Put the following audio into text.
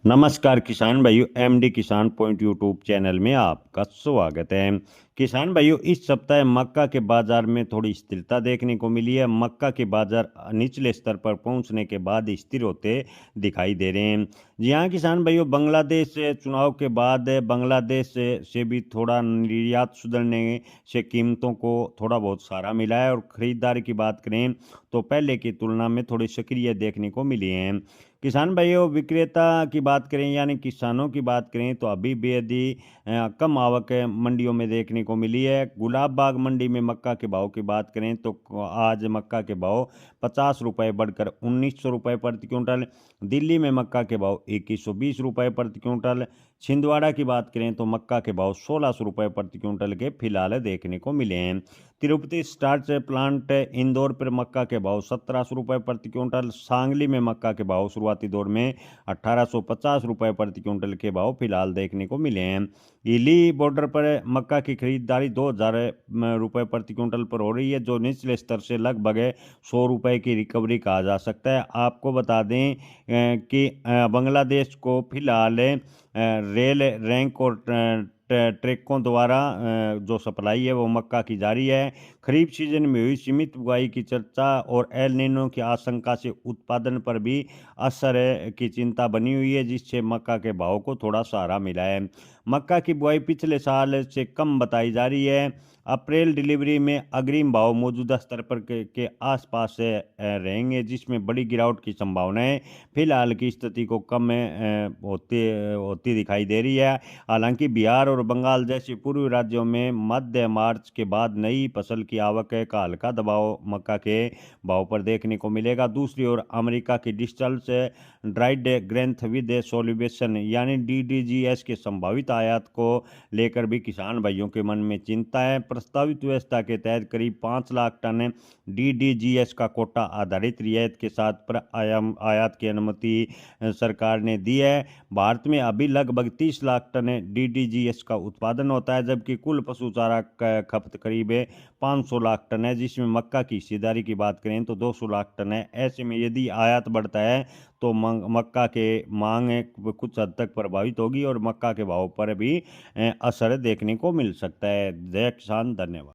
नमस्कार किसान भाइयों, एमडी किसान पॉइंट यूट्यूब चैनल में आपका स्वागत है। किसान भाइयों, इस सप्ताह मक्का के बाजार में थोड़ी स्थिरता देखने को मिली है। मक्का के बाजार निचले स्तर पर पहुंचने के बाद स्थिर होते दिखाई दे रहे हैं। जी हाँ किसान भाइयों, बांग्लादेश से चुनाव के बाद बांग्लादेश से भी थोड़ा निर्यात सुधरने से कीमतों को थोड़ा बहुत सहारा मिला है और खरीदारी की बात करें तो पहले की तुलना में थोड़ी सक्रिय देखने को मिली है। किसान भाइयों, विक्रेता की बात करें यानी किसानों की बात करें तो अभी बेहद कम आवक मंडियों में देखने को मिली है। गुलाब बाग मंडी में मक्का के भाव की बात करें तो आज मक्का के भाव 50 रुपये बढ़कर 1900 रुपये प्रति क्विंटल। दिल्ली में मक्का के भाव 2120 रुपये प्रति क्विंटल। छिंदवाड़ा की बात करें तो मक्का के भाव 1600 रुपये प्रति क्विंटल के फिलहाल देखने को मिले हैं। तिरुपति स्टार्च प्लांट इंदौर पर मक्का के भाव 1700 रुपये प्रति क्विंटल। सांगली में मक्का के भाव शुरुआती दौर में 1850 रुपये प्रति क्विंटल के भाव फिलहाल देखने को मिले हैं। इली बॉर्डर पर मक्का की खरीदारी 2000 रुपये प्रति क्विंटल पर हो रही है, जो निचले स्तर से लगभग 100 रुपये की रिकवरी कहा जा सकता है। आपको बता दें कि बांग्लादेश को फिलहाल रेल रैंक और ट्रकों द्वारा जो सप्लाई है वो मक्का की जारी है। खरीफ सीजन में हुई सीमित बुआई की चर्चा और एल नीनो की आशंका से उत्पादन पर भी असर की चिंता बनी हुई है, जिससे मक्का के भाव को थोड़ा सहारा मिला है। मक्का की बुआई पिछले साल से कम बताई जा रही है। अप्रैल डिलीवरी में अग्रिम भाव मौजूदा स्तर पर के आसपास से रहेंगे, जिसमें बड़ी गिरावट की संभावना है। फिलहाल की स्थिति को कम होती होती दिखाई दे रही है। हालांकि बिहार और बंगाल जैसे पूर्वी राज्यों में मध्य मार्च के बाद नई फसल की आवक का हल्का दबाव मक्का के भाव पर देखने को मिलेगा। दूसरी ओर अमेरिका की डिजिटल से ड्राइड ग्रेन्थ विद सोल्यूशन यानी डीडीजीएस के संभावित आयात को लेकर भी किसान भाइयों के मन में चिंता है। प्रस्तावित व्यवस्था के तहत करीब 5 लाख टन डीडीजीएस का कोटा आधारित रियायत के साथ पर आयात की अनुमति सरकार ने दी है। भारत में अभी लगभग 30 लाख टन डीडीजीएस का उत्पादन होता है, जबकि कुल पशु चारा खपत करीब 500 लाख टन है, जिसमें मक्का की हिस्सेदारी की बात करें तो 200 लाख टन है। ऐसे में यदि आयात बढ़ता है तो मक्का के मांग कुछ हद तक प्रभावित होगी और मक्का के भाव पर भी असर देखने को मिल सकता है। जय किसान, धन्यवाद।